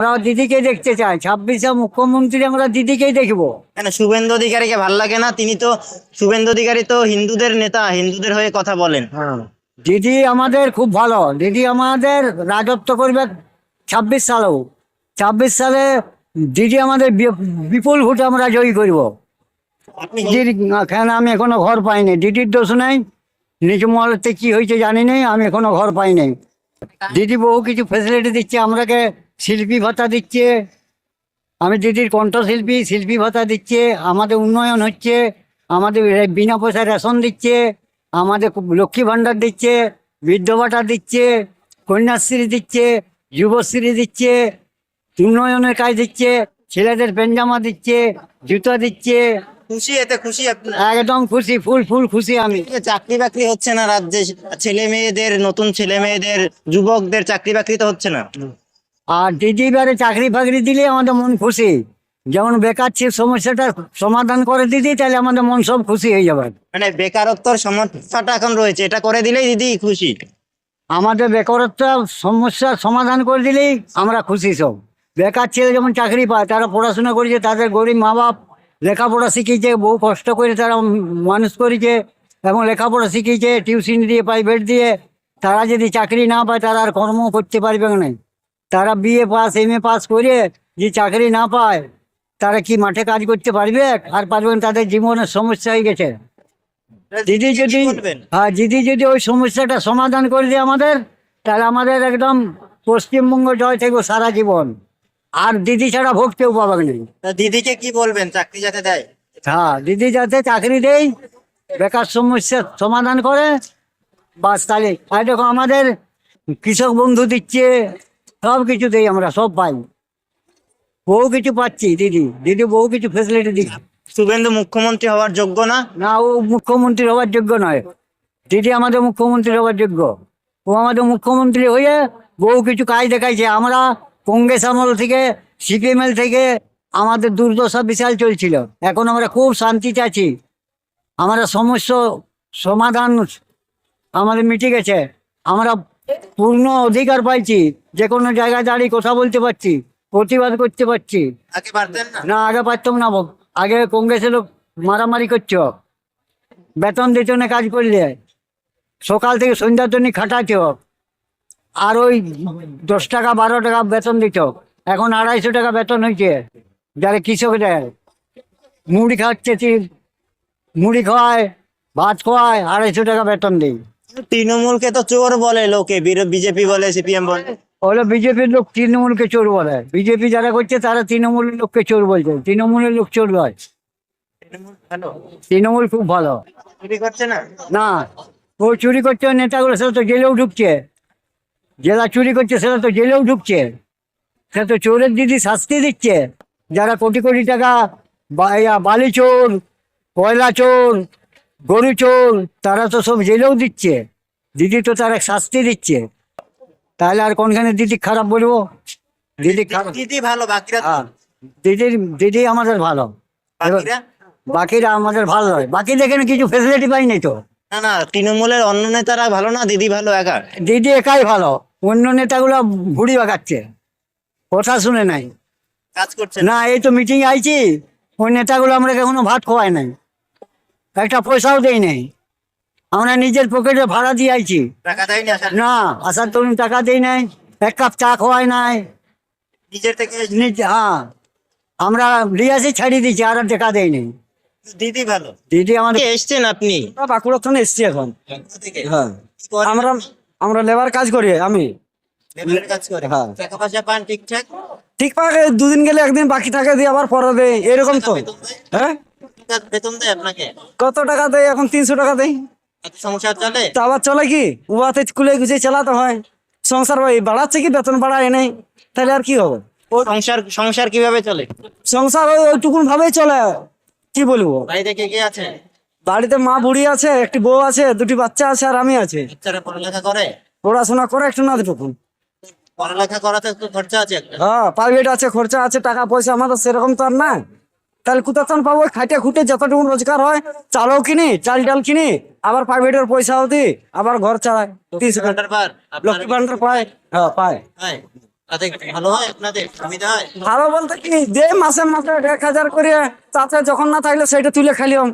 আমরা দিদিকে দেখতে চাই, 26-এ মুখ্যমন্ত্রী আমরা দিদিকেই দেখবো। কেন শুভেন্দু অধিকারীকে ভাল লাগে না? তিনি তো, শুভেন্দু অধিকারী তো হিন্দুদের নেতা, হিন্দুদের হয়ে কথা বলেন। দিদি আমাদের খুব ভালো, দিদি আমাদের রাজত্ব করবে 26 সালেও। 26 সালে দিদি আমাদের বিপুল ভোটে আমরা জয়ী করব। আপনি দিদির কেন আমি এখনো ঘর পাইনি, দিদির দোষ নেই, নিচু মহলেতে কি হয়েছে জানি নেই, আমি এখনো ঘর পাইনি। দিদি বহু কিছু ফেসিলিটি দিচ্ছে আমাদেরকে, শিল্পী ভাতা দিচ্ছে, আমি দিদির কণ্ঠশিল্পী, শিল্পী ভাতা দিচ্ছে, আমাদের উন্নয়ন হচ্ছে, আমাদের বিনা পয়সায় রেশন দিচ্ছে, আমাদের লক্ষ্মী ভাণ্ডার দিচ্ছে, বৃদ্ধ ভাতা দিচ্ছে, কন্যাশ্রী দিচ্ছে, যুবশ্রী দিচ্ছে, উন্নয়নের কাজ দিচ্ছে, ছেলেদের পেনজামা দিচ্ছে, জুতা দিচ্ছে। খুশি, এতে খুশি আপনি? একদম খুশি, ফুল ফুল খুশি আমি। চাকরি বাকরি হচ্ছে না রাজ্যে, ছেলে মেয়েদের, নতুন ছেলে মেয়েদের, যুবকদের চাকরি বাকরি তো হচ্ছে না। আর দিদি এবারে চাকরি ফাকরি দিলে আমাদের মন খুশি, যেমন বেকার সমস্যাটা সমাধান করে দিদি, তাহলে আমাদের মন সব খুশি হয়ে যাবে। মানে বেকারত্বর সমস্যাটা এখন রয়েছে, এটা করে দিলেই দিদি খুশি। আমাদের বেকারত্ব সমস্যার সমাধান করে দিলেই আমরা খুশি সব। বেকার ছেলে যেমন চাকরি পায়, তারা পড়াশোনা করেছে, তাদের গরিব মা বাপ লেখাপড়া শিখিয়েছে, বহু কষ্ট করে তারা মানুষ করেছে এবং লেখাপড়া শিখিয়েছে টিউশন দিয়ে, প্রাইভেট দিয়ে। তারা যদি চাকরি না পায় তারা আর কর্ম করতে পারবে না। তারা বিএ পাস, এমএ পাস করে যে চাকরি না পায়, তারা কি মাঠে কাজ করতে পারবে? আর পারবে না, তাদের জীবনের সমস্যা হয়ে গেছে। দিদি যদি, হ্যাঁ, দিদি যদি ওই সমস্যাটা সমাধান করে দিয়ে আমাদের, তাহলে আমাদের একদম পশ্চিমবঙ্গ জয় থাকবে সারা জীবন। আর দিদি ছাড়া ভোট কেউ পাবে না। তা দিদিকে কি বলবেন, চাকরি যাতে দেয়? হ্যাঁ, দিদি যাতে চাকরি দেয়, বেকার সমস্যার সমাধান করে, বাস তাহলে। আর দেখো আমাদের কৃষক বন্ধু দিচ্ছে, সব কিছু দেই, আমরা সব পাই, বহু কিছু পাচ্ছি। দিদি দিদি বহু কিছু ফেসিলিটি দিচ্ছে। শুভেন্দু মুখ্যমন্ত্রী হওয়ার যোগ্য না? না, ও মুখ্যমন্ত্রী হওয়ার যোগ্য নয়, দিদি আমাদের মুখ্যমন্ত্রী হওয়ার যোগ্য। ও আমাদের মুখ্যমন্ত্রী হয়ে বহু কিছু কাজ দেখাইছে। আমরা কংগ্রেস আমল থেকে, সিপিএমএল থেকে আমাদের দুর্দশা বিশাল চলছিল, এখন আমরা খুব শান্তিতে আছি। আমরা সমস্যা সমাধান আমাদের মিটে গেছে, আমরা পূর্ণ অধিকার পাইছি, যে কোনো জায়গায় দাঁড়িয়ে কথা বলতে পারছি, প্রতিবাদ করতে পারছি। আগে পারতেন না? না, আগে পারতাম না। আগে কংগ্রেসের লোক মারামারি করছ, বেতন দিত না কাজ করলে, সকাল থেকে সন্ধ্যার জন্য খাটাচ্ছ, আর ওই 10 টাকা 12 টাকা বেতন দিত, এখন 250 টাকা বেতন হয়েছে। যারা কৃষকদের মুড়ি খাচ্ছে, মুড়ি খাওয়ায়, ভাত খাওয়ায়, 250 টাকা বেতন দেয়। তৃণমূলকে তো চোর বলে লোকে, বিজেপি বলে, সিপিএম বলে। ওগুলো বিজেপির লোক তৃণমূলকে চোর বলে, বিজেপি যারা করছে তারা তৃণমূলের লোককে চোর বলছে, তৃণমূলের লোক চোর নয়। তৃণমূল খুব ভালো। চুরি করছে না? না, ও চুরি করছে, নেতাগুলো সেটা তো জেলেও ঢুকছে, জেলা চুরি করছে সেটা তো জেলেও ঢুকছে, সে তো চোরের দিদি শাস্তি দিচ্ছে। যারা কোটি কোটি টাকা বালি চোর, কয়লা চোর, গরু চোর, তারা তো সব জেলেও দিচ্ছে, দিদি তো তারা শাস্তি দিচ্ছে। তাহলে আর কোনখানে দিদি খারাপ বলবো? দিদি খারাপ? দিদি ভালো, বাকিরা? হ্যাঁ, দিদি আমাদের ভালো, বাকিরা? বাকিরা আমাদের ভালো নয়। বাকি দেখেন কিছু ফেসিলিটি পাইনি তো। না না, তৃণমূলের অন্য নেতারা ভালো না, দিদি ভালো একা? দিদি একাই ভালো, অন্য নেতাগুলো ঘুড়ি বাগাচ্ছে, কথা শুনে নাই, কাজ করছে না। এই তো মিটিং আইছি, ওই নেতাগুলো আমরা এখনো ভাত খাওয়াই নাই, একটা পয়সাও দেই নাই, আমরা নিজের পকেটে ভাড়া দিয়ে আইছি। টাকা দেয়নি আসার? না, আসার তরুণ টাকা দেই নাই, 1 কাপ চা খাওয়াই নাই, নিজের থেকে? নিজে, হ্যাঁ, আমরা লিয়াসি ছাড়িয়ে দিচ্ছি, আর টাকা দেই নাই। দিদি ভালো। দিদি আমাদের। এসছেন আপনি? বাঁকুড়া থেকে এসছি এখন। থেকে? হ্যাঁ, কি করেন? আমরা লেবার কাজ করি। আমি লেবারের কাজ করে? হ্যাঁ। টাকা পয়সা পান ঠিকঠাক? ঠিক পাকে 2 দিন গেলে 1 দিন বাকি টাকা দিয়ে আবার পরে দেয়, এরকম তো। বেতন দেয়? হ্যাঁ, বেতন দেয় আপনাকে? কত টাকা দেয় এখন? 300 টাকা দেয়। এত সংসার চলে? তা আবার চলে কি? উহাতে কুলে গুছিয়ে চালাতে হয় সংসার। ভাই বাড়াচ্ছে কি? বেতন বাড়ায় নেই, তাহলে আর কি হবে? ও সংসার কিভাবে চলে? সংসার ওইটুকুন ভাবেই চলে, কি বলবো। বাড়িতে কে কে আছে? বাড়িতে মা বুড়ি আছে, একটি বউ আছে, 2টি বাচ্চা আছে, আর আমি আছে। বাচ্চারা পড়ালেখা করে? পড়াশোনা করে একটু না দুটুকুন। পড়ালেখা করাতে তো খরচা আছে একটা। হ্যাঁ, প্রাইভেট আছে, খরচা আছে, টাকা পয়সা আমাদের সেরকম তো আর না। তাহলে কোথাও পাবো? খাটে খুঁটে যতটুকু রোজগার হয়, চালও কিনি, চাল ডাল কিনি, আবার প্রাইভেটের পয়সাও দিই, আবার ঘর চালাই। 300 ভান্ডার পার? লক্ষ্মী ভান্ডার পায়। হ্যাঁ, পায়। হয়। তাতে ভালো হয়, আপনাদের সুবিধা হয়? ভালো বলতে কি, যে মাসে মাসে 1,000 করে, তাতে যখন না থাকলে সেটা তুলে খালিও,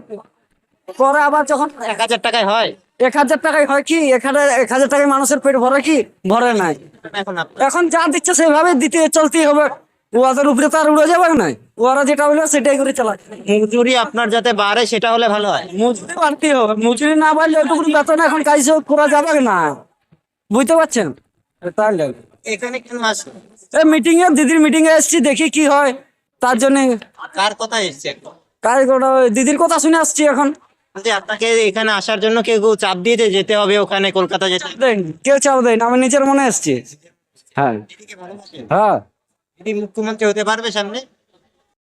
পরে আবার যখন 1,000 টাকায় হয়? 1,000 টাকায় হয় কি, 1,000 টাকায় মানুষের পেট ভরে কি? ভরে নাই। এখন এখন যা দিচ্ছে সেভাবে দিতে চলতেই হবে, ওদের উপরে তো আর উড়ে যাবে না, ওরা যেটা বলবে সেটাই করে চালাচ্ছে। মজুরি আপনার যাতে বাড়ে সেটা হলে ভালো হয়। মজুরি বাড়তেই হবে, মজুরি না বাড়লে ওইটুকু বেতন এখন কাজ করা যাবে না, বুঝতে পারছেন? তাহলে এখানে কেন আসুন? এই মিটিং এ, দিদির মিটিং এ এসছি, দেখি কি হয়, তার জন্য কার কথা এসছে এখন? কাজ করা, দিদির কথা শুনে আসছি এখন। যে আপনাকে এখানে আসার জন্য কেউ কেউ চাপ দিয়েছে যেতে হবে ওখানে, কলকাতা যেতে হবে? দেন, কেউ চাপ দেন, আমি নিজের মনে এসছি। হ্যাঁ দিদিকে ভালোবাসেন? হ্যাঁ, দিদি মুখ্যমন্ত্রী হতে পারবে সামনে?